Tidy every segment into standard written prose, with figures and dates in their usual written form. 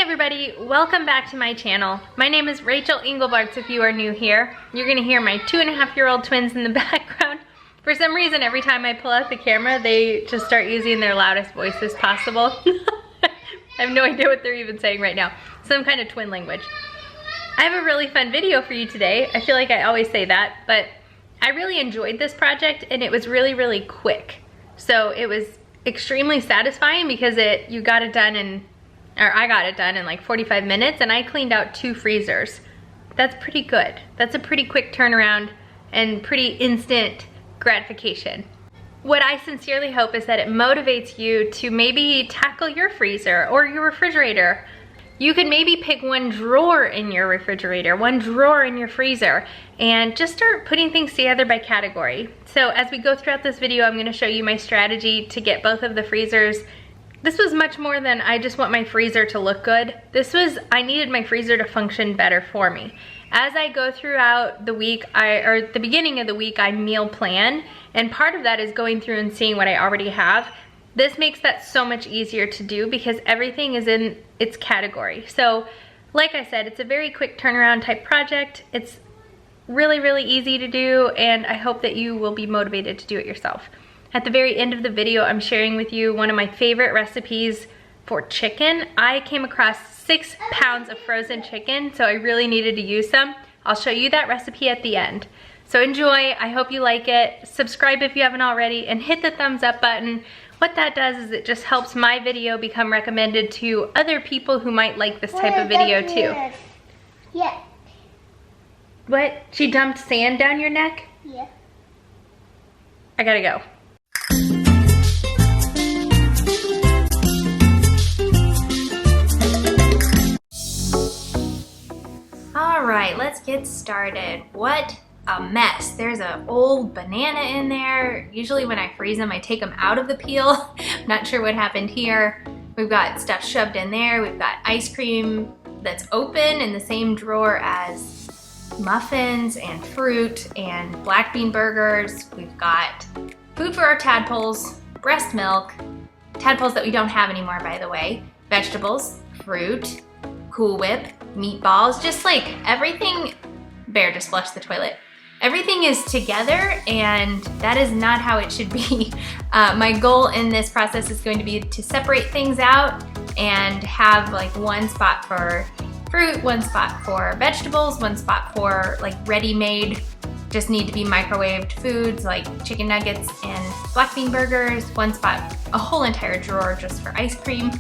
everybody, welcome back to my channel. My name is Rachel Engelbarts if you are new here. You're gonna hear my 2.5-year-old twins in the background. For some reason, every time I pull out the camera, they just start using their loudest voices possible. I have no idea what they're even saying right now. Some kind of twin language. I have a really fun video for you today. I feel like I always say that, but I really enjoyed this project and it was really quick. So it was extremely satisfying because I got it done in like 45 minutes and I cleaned out 2 freezers. That's pretty good. That's a pretty quick turnaround and pretty instant gratification. What I sincerely hope is that it motivates you to maybe tackle your freezer or your refrigerator. You could maybe pick one drawer in your refrigerator, one drawer in your freezer, and just start putting things together by category. So as we go throughout this video, I'm gonna show you my strategy to get both of the freezers. This was much more than I just want my freezer to look good. I needed my freezer to function better for me. As I go throughout the week, or the beginning of the week, I meal plan, and part of that is going through and seeing what I already have. This makes that so much easier to do because everything is in its category. So, like I said, it's a very quick turnaround type project. It's really easy to do, and I hope that you will be motivated to do it yourself. At the very end of the video, I'm sharing with you one of my favorite recipes for chicken. I came across 6 pounds of frozen chicken, so I really needed to use some. I'll show you that recipe at the end. So enjoy, I hope you like it. Subscribe if you haven't already, and hit the thumbs up button. What that does is it just helps my video become recommended to other people who might like this type of video too. Yeah. What? She dumped sand down your neck? Yeah. I gotta go. All right, let's get started. What a mess. There's an old banana in there. Usually when I freeze them, I take them out of the peel. Not sure what happened here. We've got stuff shoved in there. We've got ice cream that's open in the same drawer as muffins and fruit and black bean burgers. We've got food for our tadpoles, breast milk, tadpoles that we don't have anymore, by the way, vegetables, fruit, Cool Whip, meatballs, just like everything. Bear just flushed the toilet. Everything is together, and that is not how it should be. My goal in this process is going to be to separate things out and have like one spot for fruit, one spot for vegetables, one spot for like ready-made, just need to be microwaved foods like chicken nuggets and black bean burgers, one spot, a whole entire drawer just for ice cream.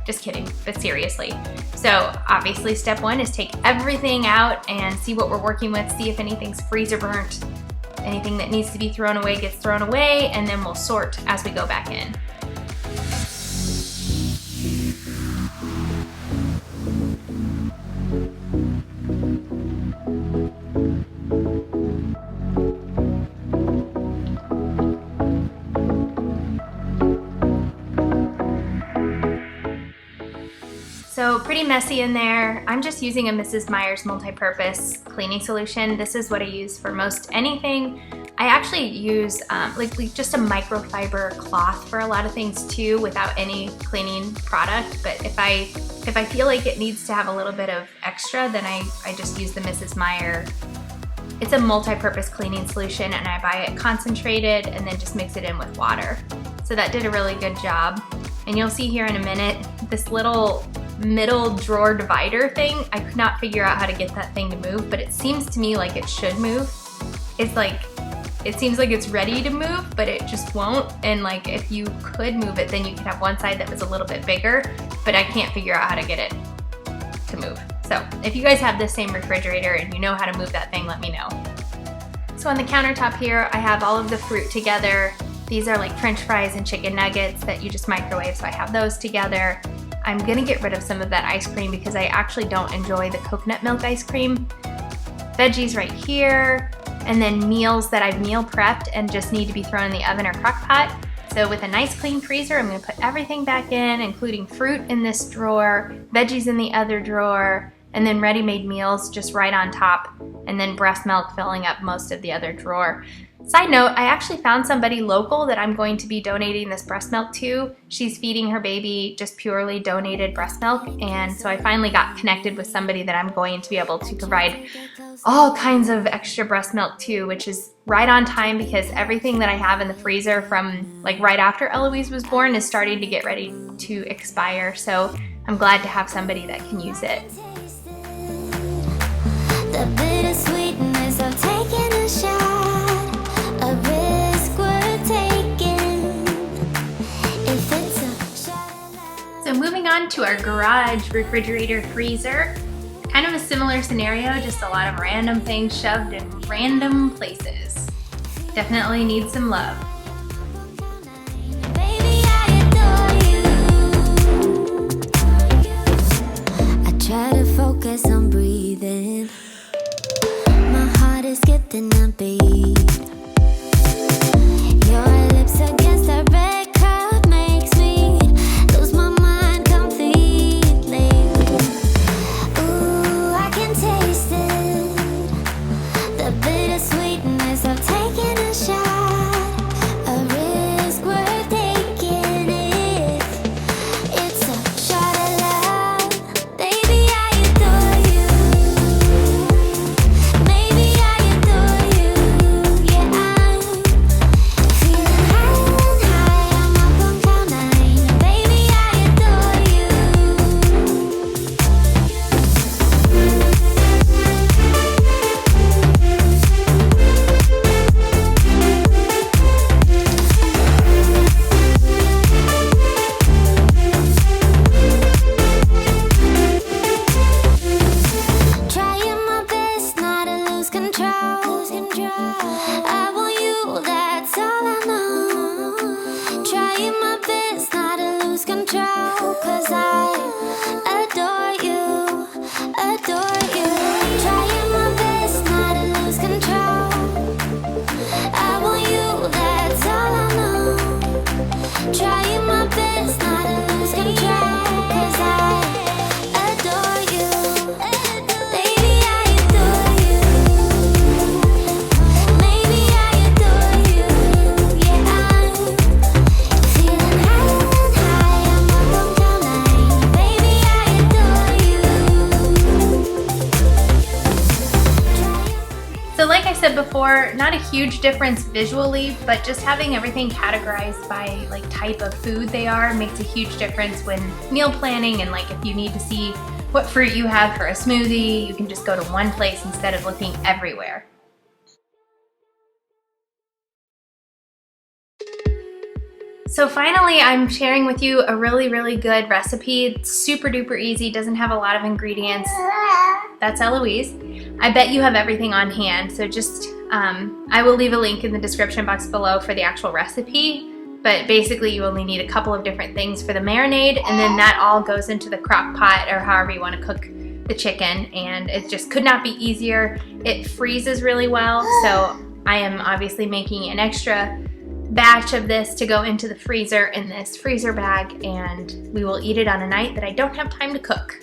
Just kidding, but seriously. So obviously step 1 is take everything out and see what we're working with, see if anything's freezer burnt, anything that needs to be thrown away gets thrown away, and then we'll sort as we go back in. So pretty messy in there. I'm just using a Mrs. Meyer's multi-purpose cleaning solution. This is what I use for most anything. I actually use like just a microfiber cloth for a lot of things too without any cleaning product. But if I feel like it needs to have a little bit of extra, then I just use the Mrs. Meyer. It's a multi-purpose cleaning solution, and I buy it concentrated and then just mix it in with water. So that did a really good job. And you'll see here in a minute, this little middle drawer divider thing, I could not figure out how to get that thing to move, but it seems to me like it should move. It's like, it seems like it's ready to move, but it just won't. And like, if you could move it, then you could have one side that was a little bit bigger, but I can't figure out how to get it to move. So if you guys have the same refrigerator and you know how to move that thing, let me know. So on the countertop here, I have all of the fruit together. These are like French fries and chicken nuggets that you just microwave, so I have those together. I'm gonna get rid of some of that ice cream because I actually don't enjoy the coconut milk ice cream. Veggies right here, and then meals that I've meal prepped and just need to be thrown in the oven or crock pot. So with a nice clean freezer, I'm gonna put everything back in, including fruit in this drawer, veggies in the other drawer, and then ready-made meals just right on top, and then breast milk filling up most of the other drawer. Side note, I actually found somebody local that I'm going to be donating this breast milk to. She's feeding her baby just purely donated breast milk, and so I finally got connected with somebody that I'm going to be able to provide all kinds of extra breast milk to, which is right on time because everything that I have in the freezer from like right after Eloise was born is starting to get ready to expire, so I'm glad to have somebody that can use it. The bittersweetness of taking a shot, a risk worth taking. If it's a shot of love. So moving on to our garage refrigerator freezer. Kind of a similar scenario, just a lot of random things shoved in random places. Definitely needs some love. Baby, I adore you. I try to focus on breathing. My heart is skipping a beat. Your lips against a red cup makes me lose my mind completely. Ooh, I can taste it. The bittersweetness of taking a shot, a risk worth taking it. It's a shot of love. Baby, I adore you. Maybe I adore you. Yeah, I'm feeling high, I'm up on cloud nine. Baby, I adore you. Trying my best not to lose control. I want you, that's all I know. Trying my best not to lose control, 'cause I adore you, adore you. Trying my best not to lose control. I want you, that's all I know. Trying my best not to lose control, 'cause I adore you. Baby, I adore you. Maybe I adore you. Yeah, I'm feeling high, I'm up on cloud nine. Baby, I adore you. So like I said before, not a huge difference visually, but just having everything categorized by like type of food they are makes a huge difference when meal planning, and like if you need to see what fruit you have for a smoothie, you can just go to one place instead of looking everywhere. So finally, I'm sharing with you a really good recipe. It's super duper easy, doesn't have a lot of ingredients. That's Eloise. I bet you have everything on hand, so just, I will leave a link in the description box below for the actual recipe, but basically you only need a couple of different things for the marinade, and then that all goes into the crock pot or however you want to cook the chicken, and it just could not be easier. It freezes really well, so I am obviously making an extra batch of this to go into the freezer in this freezer bag, and we will eat it on a night that I don't have time to cook.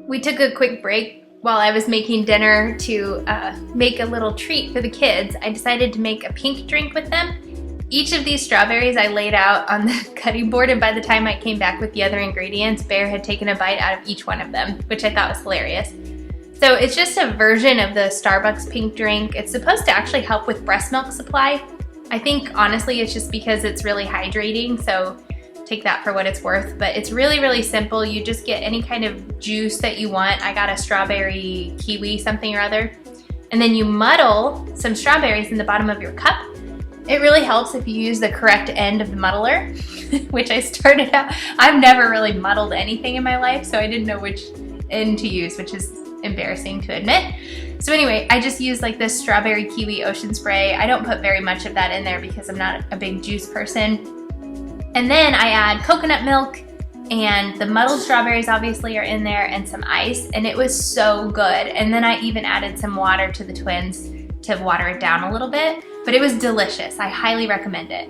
We took a quick break while I was making dinner to make a little treat for the kids. I decided to make a pink drink with them. Each of these strawberries I laid out on the cutting board, and by the time I came back with the other ingredients, Bear had taken a bite out of each one of them, which I thought was hilarious. So it's just a version of the Starbucks pink drink. It's supposed to actually help with breast milk supply. I think honestly it's just because it's really hydrating, so take that for what it's worth. But it's really, really simple. You just get any kind of juice that you want. I got a strawberry kiwi something or other. And then you muddle some strawberries in the bottom of your cup. It really helps if you use the correct end of the muddler, which I started out. I've never really muddled anything in my life, so I didn't know which end to use, which is embarrassing to admit. So anyway, I just use like this strawberry kiwi ocean spray. I don't put very much of that in there because I'm not a big juice person. And then I add coconut milk, and the muddled strawberries obviously are in there, and some ice, and it was so good. And then I even added some water to the twins to water it down a little bit, but it was delicious. I highly recommend it.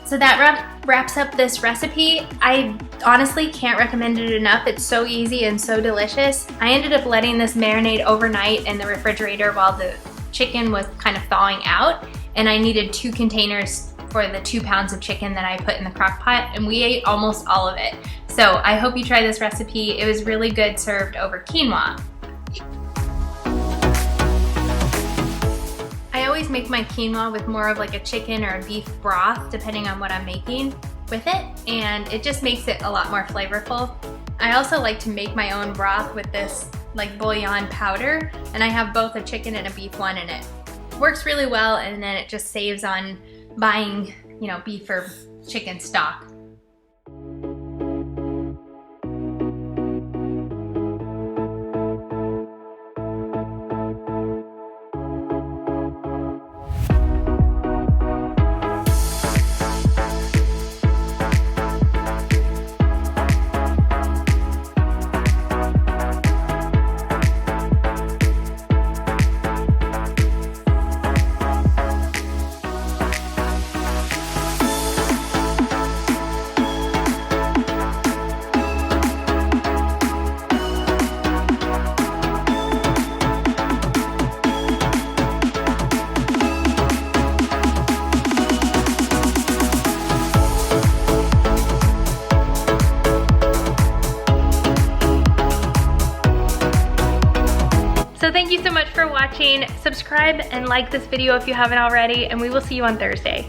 So that wraps up this recipe. I honestly can't recommend it enough. It's so easy and so delicious. I ended up letting this marinate overnight in the refrigerator while the chicken was kind of thawing out, and I needed 2 containers for the 2 pounds of chicken that I put in the crock pot, and we ate almost all of it. So I hope you try this recipe. It was really good served over quinoa. I always make my quinoa with more of like a chicken or a beef broth, depending on what I'm making with it, and it just makes it a lot more flavorful. I also like to make my own broth with this like bouillon powder, and I have both a chicken and a beef one in it. Works really well, and then it just saves on buying, you know, beef or chicken stock. So thank you so much for watching. Subscribe and like this video if you haven't already, and we will see you on Thursday.